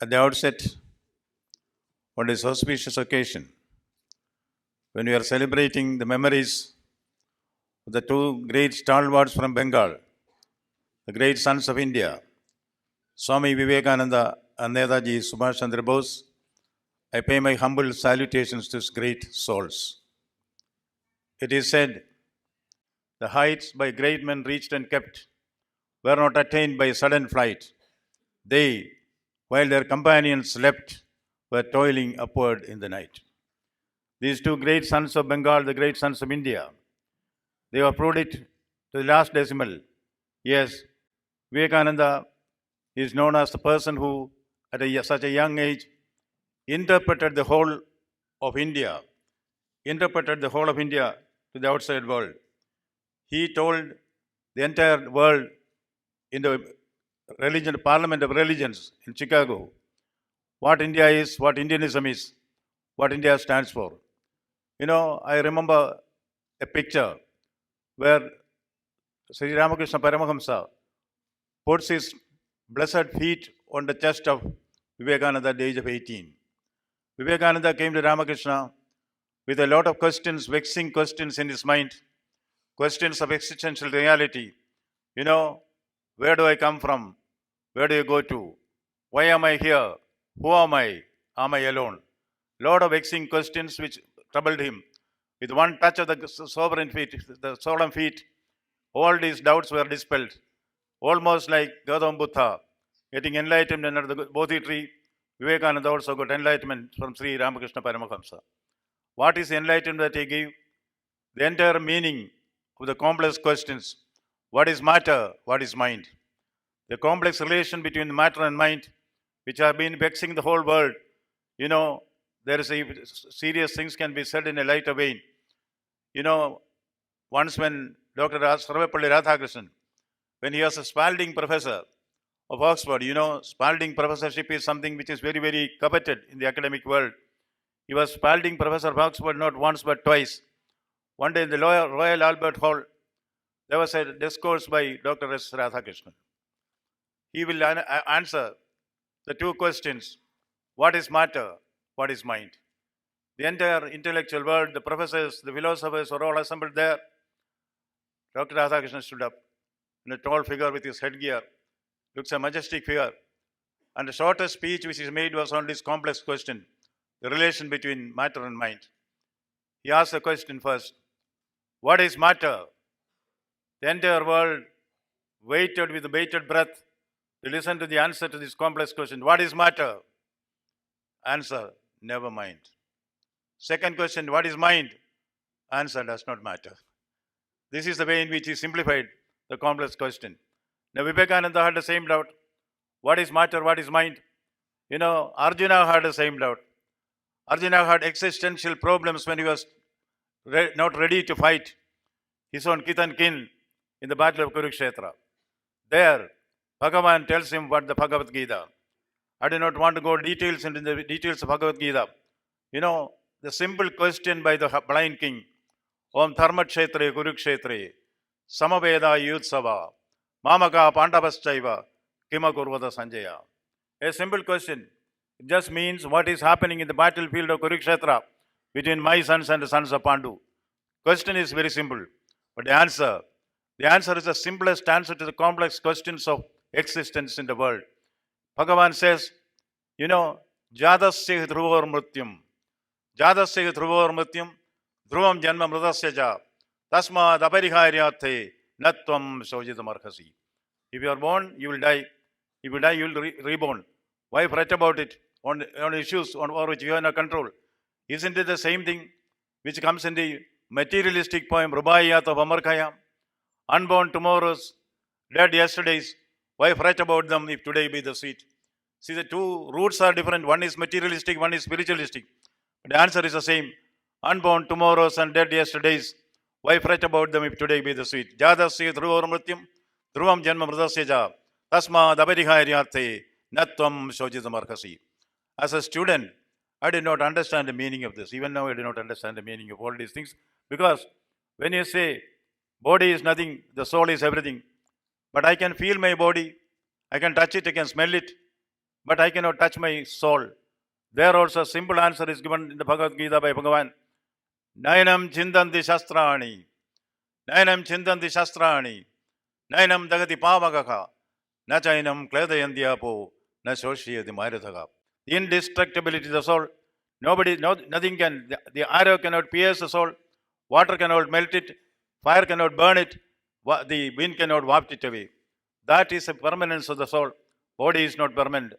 At the outset, on this auspicious occasion, when we are celebrating the memories of the two great stalwarts from Bengal, the great sons of India, Swami Vivekananda and Netaji Subhas Chandra Bose, I pay my humble salutations to these great souls. It is said, the heights by great men reached and kept were not attained by sudden flight. They, while their companions slept, were toiling upward in the night. These two great sons of Bengal, the great sons of India, they have proved it to the last decimal. Yes, Vivekananda is known as the person who, at such a young age, interpreted the whole of India to the outside world. He told the entire world in the Parliament of Religions in Chicago what India is, what Indianism is, what India stands for. I remember a picture where Sri Ramakrishna Paramahamsa puts his blessed feet on the chest of Vivekananda at the age of 18. Vivekananda came to Ramakrishna with a lot of questions, vexing questions in his mind, questions of existential reality. Where do I come from? Where do you go to? Why am I here? Who am I? Am I alone? Lot of vexing questions which troubled him. With one touch of the solemn feet, all these doubts were dispelled. Almost like Gautama Buddha getting enlightenment under the Bodhi tree, Vivekananda also got enlightenment from Sri Ramakrishna Paramahamsa. What is enlightenment that he gave? The entire meaning of the complex questions. What is matter? What is mind? The complex relation between matter and mind, which have been vexing the whole world. There is serious things can be said in a lighter vein. Once when Dr. Sarvepalli Radhakrishnan, when he was a Spalding professor of Oxford, Spalding professorship is something which is very, very coveted in the academic world. He was Spalding professor of Oxford not once but twice. One day in the Royal Albert Hall, there was a discourse by Dr. S. Radhakrishnan. He will answer the two questions. What is matter? What is mind? The entire intellectual world, the professors, the philosophers are all assembled there. Dr. Radhakrishnan stood up in a tall figure with his headgear. Looks a majestic figure. And the shortest speech which he made was on this complex question, the relation between matter and mind. He asked the question first, what is matter? The entire world waited with bated breath to listen to the answer to this complex question. What is matter? Answer, never mind. Second question, what is mind? Answer, does not matter. This is the way in which he simplified the complex question. Now Vivekananda had the same doubt. What is matter? What is mind? Arjuna had the same doubt. Arjuna had existential problems when he was not ready to fight his own kith and kin in the battle of Kurukshetra. There, Bhagavan tells him what the Bhagavad Gita. I do not want to go into the details of Bhagavad Gita. The simple question by the blind king, Om Dharmakshetre Kurukshetre, Samaveda Yutsava, Mamaka Pandavaschaiva, Kima Kurvada Sanjaya. A simple question. It just means what is happening in the battlefield of Kurukshetra between my sons and the sons of Pandu. Question is very simple. But the answer is the simplest answer to the complex questions of existence in the world. Bhagavan says, Jadasya dhruvar mrityam. Jadasya dhruvar mrityam. Dhruvam janma mridasya ja. Tasmad apariharyate natvam sojidam arhasi. If you are born, you will die. If you die, you will reborn. Why fret about it on issues over which you have no control? Isn't it the same thing which comes in the materialistic poem Rubaiyat of Amar Khayyam? Unborn tomorrows, dead yesterdays. Why fret about them if today be the sweet? See, the two roots are different. One is materialistic, one is spiritualistic. But the answer is the same. Unborn tomorrows and dead yesterdays. Why fret about them if today be the sweet? Jadasya dhruvar mrityam, dhruvam janma mridasya ja, tasmad apariharyate natvam shojidam arhasi. As a student, I did not understand the meaning of this. Even now, I do not understand the meaning of all these things. Because when you say body is nothing, the soul is everything, but I can feel my body, I can touch it, I can smell it, but I cannot touch my soul. There also a simple answer is given in the Bhagavad Gita by Bhagavan. Nayanam chindanti shastrani, Nayanam chindanti shastrani, Nayanam dagati pavagaha, na chainam kledayandiapo, na shoshiyati mairathaga. Indestructibility of the soul. Nothing can, the arrow cannot pierce the soul, water cannot melt it, fire cannot burn it, the wind cannot waft it away. That is the permanence of the soul. Body is not permanent.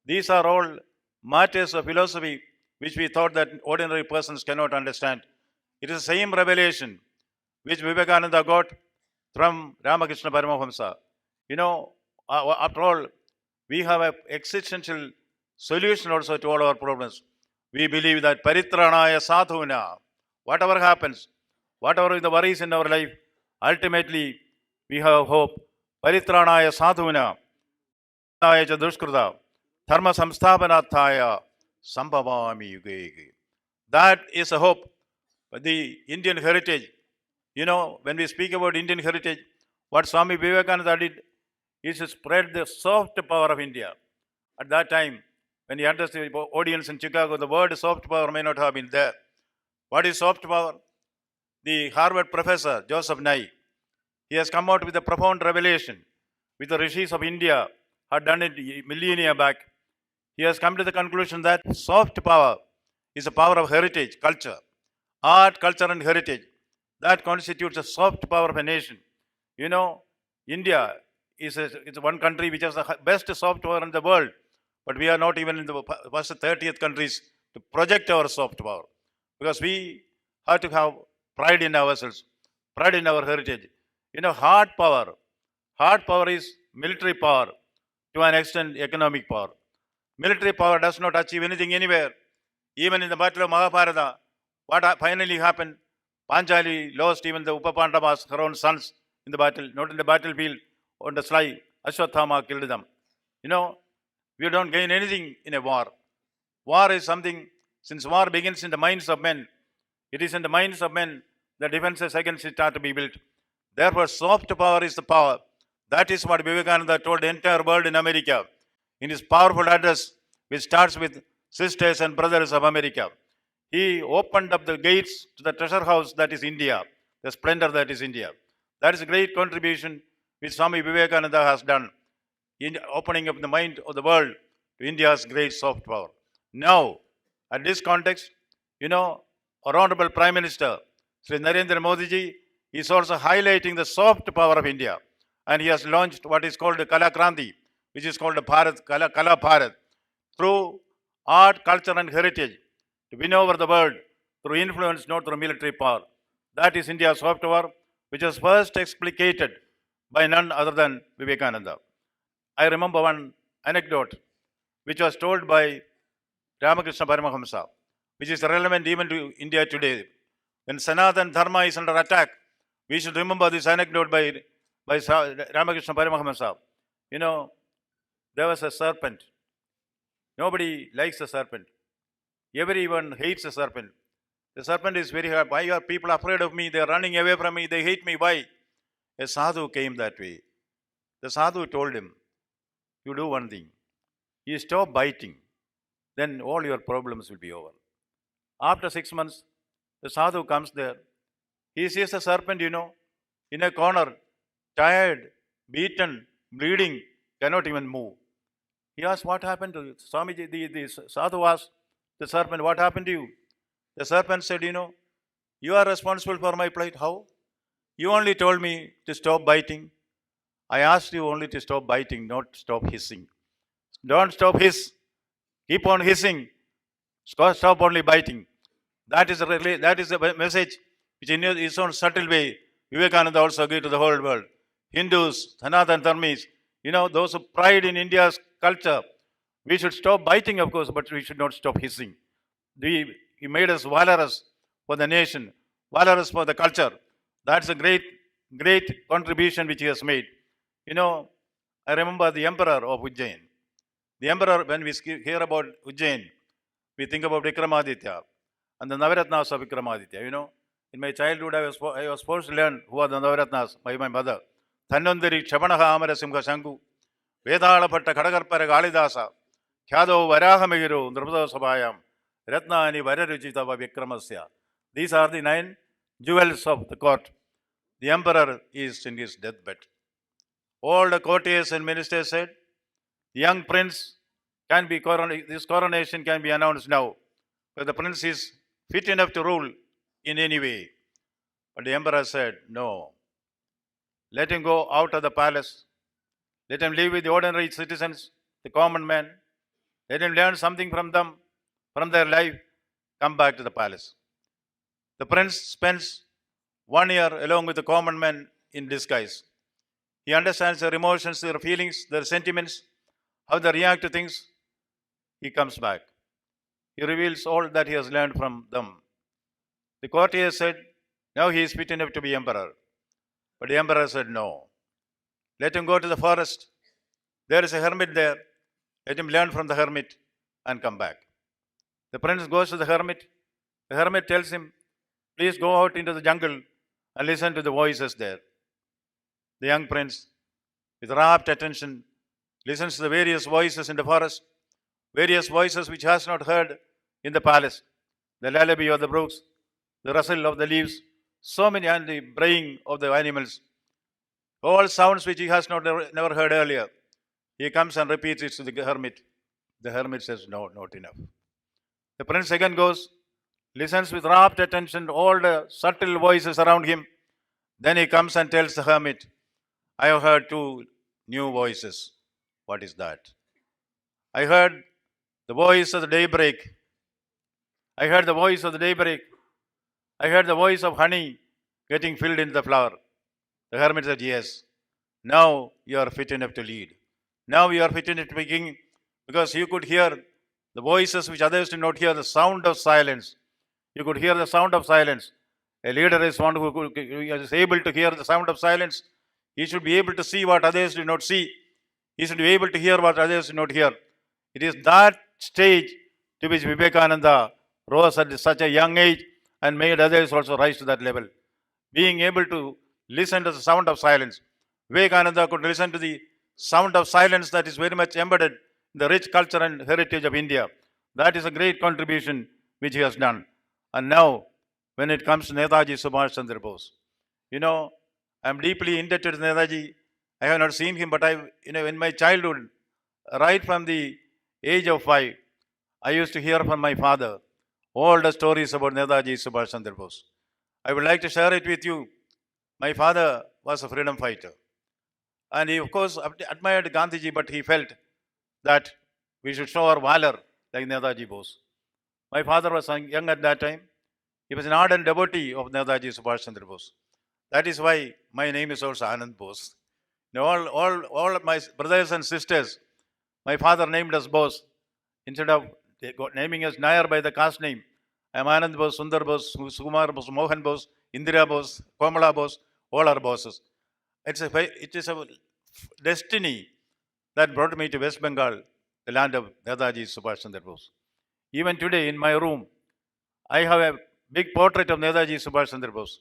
These are all matters of philosophy which we thought that ordinary persons cannot understand. It is the same revelation which Vivekananda got from Ramakrishna Paramahamsa. After all, we have an existential solution also to all our problems. We believe that paritranaya sadhuna, whatever happens, whatever the worries in our life, ultimately we have hope. Paritranaya sadhuna, cha dushkrita, dharma samsthapanatthaya, sambhavami yuge yuge. That is a hope. The Indian heritage, when we speak about Indian heritage, what Swami Vivekananda did is to spread the soft power of India. At that time, when he addressed the audience in Chicago, the word soft power may not have been there. What is soft power? The Harvard professor, Joseph Nye, he has come out with a profound revelation, which the rishis of India had done it millennia back. He has come to the conclusion that soft power is a power of heritage, culture, art, culture and heritage. That constitutes a soft power of a nation. India is one country which has the best soft power in the world. But we are not even in the first 30th countries to project our soft power. Because we have to have pride in ourselves, pride in our heritage. Hard power is military power, to an extent economic power. Military power does not achieve anything anywhere. Even in the battle of Mahabharata, what finally happened? Panchali lost even the Upapandavas, her own sons, in the battle, not in the battlefield, on the sly. Ashwathama killed them. We don't gain anything in a war. War is something, since war begins in the minds of men, it is in the minds of men the defenses against it are to be built. Therefore, soft power is the power. That is what Vivekananda told the entire world in America in his powerful address, which starts with Sisters and Brothers of America. He opened up the gates to the treasure house that is India, the splendor that is India. That is a great contribution which Swami Vivekananda has done in opening up the mind of the world to India's great soft power. Now, at this context, our Honorable Prime Minister, Sri Narendra Modi ji, is also highlighting the soft power of India. And he has launched what is called the Kala Kranti, which is called the Kala Bharat, through art, culture and heritage, to win over the world through influence, not through military power. That is India's soft power, which was first explicated by none other than Vivekananda. I remember one anecdote which was told by Ramakrishna Paramahamsa, which is relevant even to India today. When Sanatana Dharma is under attack, we should remember this anecdote by Ramakrishna Paramahamsa. There was a serpent. Nobody likes a serpent. Everyone hates a serpent. The serpent is very hard. Why are people afraid of me? They are running away from me. They hate me. Why? A sadhu came that way. The sadhu told him, you do one thing. You stop biting. Then all your problems will be over. After 6 months, the sadhu comes there. He sees the serpent, in a corner, tired, beaten, bleeding, cannot even move. He asked, what happened to you? Swamiji, the sadhu asked the serpent, what happened to you? The serpent said, you are responsible for my plight. How? You only told me to stop biting. I asked you only to stop biting, not stop hissing. Don't stop hiss. Keep on hissing. Stop only biting. That is the message which in his own subtle way, Vivekananda also gave to the whole world. Hindus, Sanatana Dharmis, those who pride in India's culture, we should stop biting, of course, but we should not stop hissing. He made us valorous for the nation, valorous for the culture. That's a great, great contribution which he has made. I remember the emperor of Ujjain. The emperor, when we hear about Ujjain, we think about Vikramaditya and the Navaratnas of Vikramaditya. In my childhood, I was forced to learn who are the Navaratnas by my mother. Thanandari Chabanaha Amara Simha Shanku, Vedala Patta Kadagarpara Galidasa, Kyado Varahamiru, Nruda Sabayam, Ratna Ani Vararujita Vikramasya. These are the 9 jewels of the court. The emperor is in his deathbed. All the courtiers and ministers said, the young prince can be this coronation can be announced now, because the prince is fit enough to rule in any way. But the emperor said, no, let him go out of the palace. Let him live with the ordinary citizens, the common men. Let him learn something from them, from their life. Come back to the palace. The prince spends 1 year along with the common men in disguise. He understands their emotions, their feelings, their sentiments, how they react to things. He comes back. He reveals all that he has learned from them. The courtier said, now he is fit enough to be emperor. But the emperor said, no. Let him go to the forest. There is a hermit there. Let him learn from the hermit and come back. The prince goes to the hermit. The hermit tells him, please go out into the jungle and listen to the voices there. The young prince, with rapt attention, listens to the various voices in the forest, various voices which he has not heard in the palace, the lullaby of the brooks, the rustle of the leaves, so many, and the braying of the animals, all sounds which he has never heard earlier. He comes and repeats it to the hermit. The hermit says, no, not enough. The prince again goes, listens with rapt attention all the subtle voices around him. Then he comes and tells the hermit, I have heard 2 new voices. What is that? I heard the voice of the daybreak. I heard the voice of the daybreak. I heard the voice of honey getting filled in the flower. The hermit said, yes, now you are fit enough to lead. Now you are fit enough to be king, because you could hear the voices which others did not hear, the sound of silence. You could hear the sound of silence. A leader is one who is able to hear the sound of silence. He should be able to see what others do not see. He should be able to hear what others do not hear. It is that stage to which Vivekananda rose at such a young age and made others also rise to that level. Being able to listen to the sound of silence. Vivekananda could listen to the sound of silence that is very much embedded in the rich culture and heritage of India. That is a great contribution which he has done. And now, when it comes to Netaji Subhas Chandra Bose, I am deeply indebted to Netaji. I have not seen him, but in my childhood, right from the age of 5, I used to hear from my father all the stories about Netaji Subhas Chandra Bose. I would like to share it with you. My father was a freedom fighter. And he, of course, admired Gandhiji, but he felt that we should show our valor like Netaji Bose. My father was young at that time. He was an ardent devotee of Netaji Subhas Chandra Bose. That is why my name is also Anand Bose. All of my brothers and sisters, my father named us Bose. Instead of naming us Nair by the caste name, I am Anand Bose, Sundar Bose, Sukumar Bose, Mohan Bose, Indira Bose, Komala Bose, all are bosses. It is a destiny that brought me to West Bengal, the land of Netaji Subhas Chandra Bose. Even today in my room, I have a big portrait of Netaji Subhas Chandra Bose.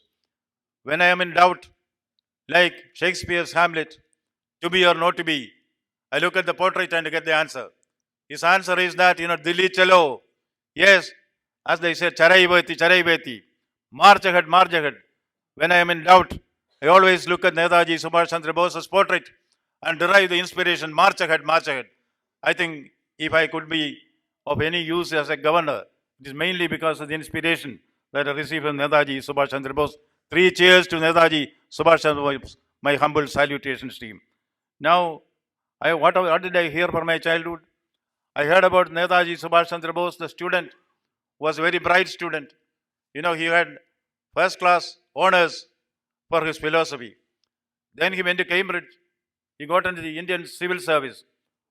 When I am in doubt, like Shakespeare's Hamlet, to be or not to be, I look at the portrait and get the answer. His answer is that, Dilli chalo. Yes, as they say, charai beti. March ahead. When I am in doubt, I always look at Netaji Subhas Chandra Bose's portrait and derive the inspiration, march ahead. I think if I could be of any use as a governor, it is mainly because of the inspiration that I received from Netaji Subhas Chandra Bose. 3 cheers to Netaji Subhas Chandra Bose, my humble salutations to him. Now, what did I hear from my childhood? I heard about Netaji Subhas Chandra Bose, the student, was a very bright student. He had first class honors for his philosophy. Then he went to Cambridge. He got into the Indian civil service,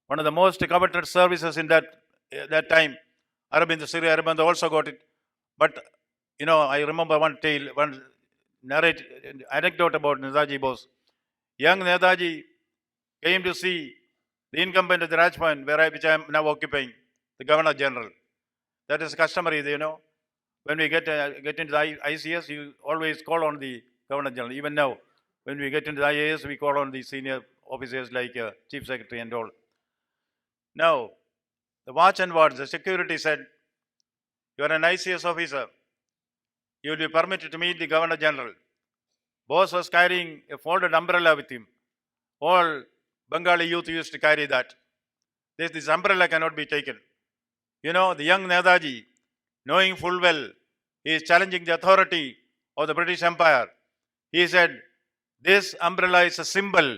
one of the most coveted services in that time. Arvind also got it. But, I remember one anecdote about Netaji Bose. Young Netaji came to see the incumbent of the Raj Point, which I am now occupying, the Governor General. That is customary, when we get into the ICS, you always call on the Governor General. Even now, when we get into the IAS, we call on the senior officers like Chief Secretary and all. Now, the watch and ward, the security said, you are an ICS officer. You will be permitted to meet the Governor General. Bose was carrying a folded umbrella with him. All Bengali youth used to carry that. This umbrella cannot be taken. You know, the young Netaji, knowing full well, he is challenging the authority of the British Empire. He said, this umbrella is a symbol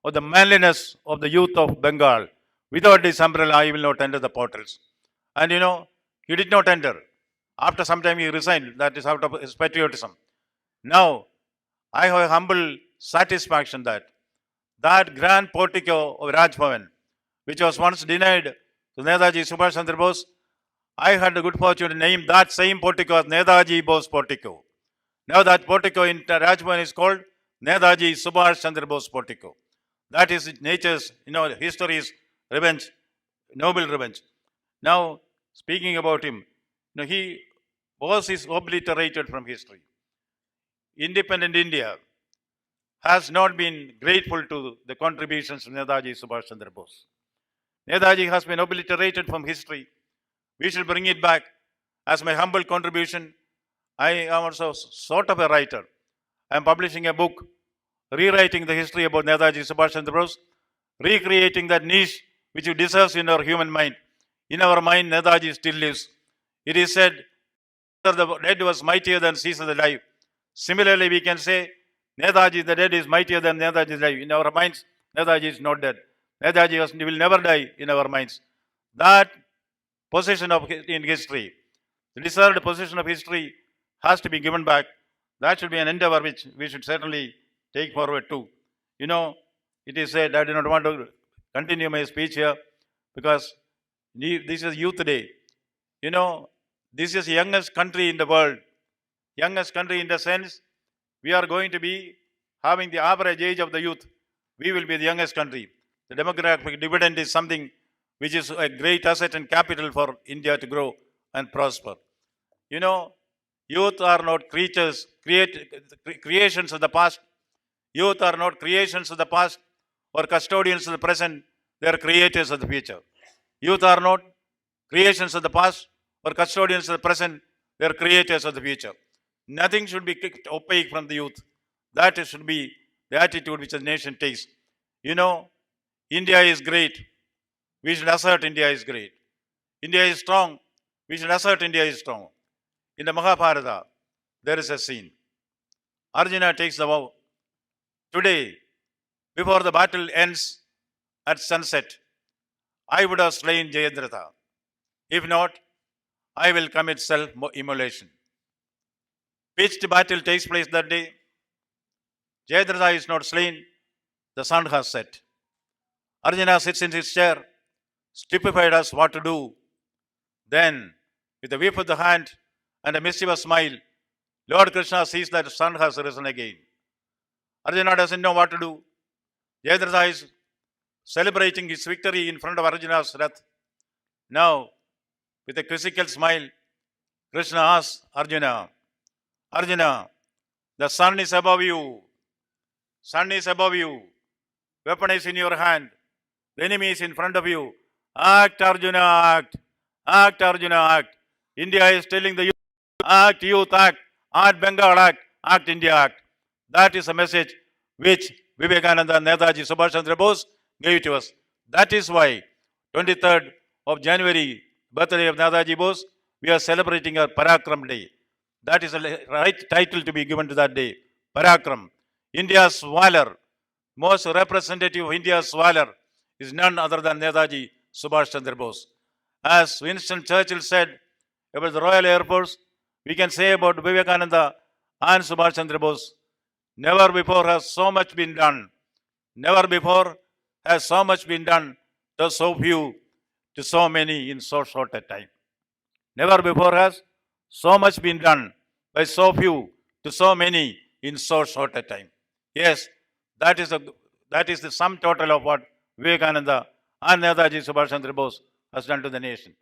of the manliness of the youth of Bengal. Without this umbrella, I will not enter the portals. And you know, he did not enter. After some time, he resigned. That is out of his patriotism. Now, I have a humble satisfaction that grand portico of Raj Bhavan, which was once denied to Netaji Subhas Chandra Bose, I had the good fortune to name that same portico as Netaji Bose portico. Now that portico in Raj Bhavan is called Netaji Subhas Chandra Bose portico. That is nature's, history's revenge, noble revenge. Now, speaking about him, he was obliterated from history. Independent India has not been grateful to the contributions of Netaji Subhas Chandra Bose. Netaji has been obliterated from history. We should bring it back. As my humble contribution, I am also sort of a writer. I am publishing a book, rewriting the history about Netaji Subhas Chandra Bose, recreating that niche which he deserves in our human mind. In our mind, Netaji still lives. It is said, the dead was mightier than Caesar the alive. Similarly, we can say, Netaji the dead is mightier than Netaji alive. In our minds, Netaji is not dead. Netaji will never die in our minds. That position in history, the deserved position of history has to be given back. That should be an endeavor which we should certainly take forward too. It is said, I do not want to continue my speech here because this is Youth Day. This is the youngest country in the world. Youngest country in the sense, we are going to be having the average age of the youth. We will be the youngest country. The demographic dividend is something which is a great asset and capital for India to grow and prosper. Youth are not creations of the past. Youth are not creations of the past or custodians of the present. They are creators of the future. Youth are not creations of the past or custodians of the present. They are creators of the future. Nothing should be kicked opaque from the youth. That should be the attitude which the nation takes. India is great. We should assert India is great. India is strong. We should assert India is strong. In the Mahabharata, there is a scene. Arjuna takes the vow. Today, before the battle ends at sunset, I would have slain Jayadratha. If not, I will commit self-immolation. Pitched battle takes place that day. Jayadratha is not slain. The sun has set. Arjuna sits in his chair, stupefied as what to do. Then, with a whip of the hand and a mischievous smile, Lord Krishna sees that the sun has risen again. Arjuna doesn't know what to do. Jayadratha is celebrating his victory in front of Arjuna's rath. Now, with a quizzical smile, Krishna asks Arjuna, Arjuna, the sun is above you. Sun is above you. Weapon is in your hand. The enemy is in front of you. Act, Arjuna, act. Act, Arjuna, act. India is telling the youth, act, youth, act. Act, Bengal, act. Act, India, act. That is a message which Vivekananda and Netaji Subhas Chandra Bose gave to us. That is why 23rd of January, birthday of Netaji Bose, we are celebrating our Parakram Day. That is the right title to be given to that day. Parakram. India's valor, most representative of India's valor is none other than Netaji Subhas Chandra Bose. As Winston Churchill said about the Royal Air Force, we can say about Vivekananda and Subhas Chandra Bose, never before has so much been done. Never before has so much been done to so few, to so many in so short a time. Never before has so much been done by so few to so many in so short a time. Yes, that is the sum total of what Vivekananda and Netaji Subhas Chandra Bose has done to the nation.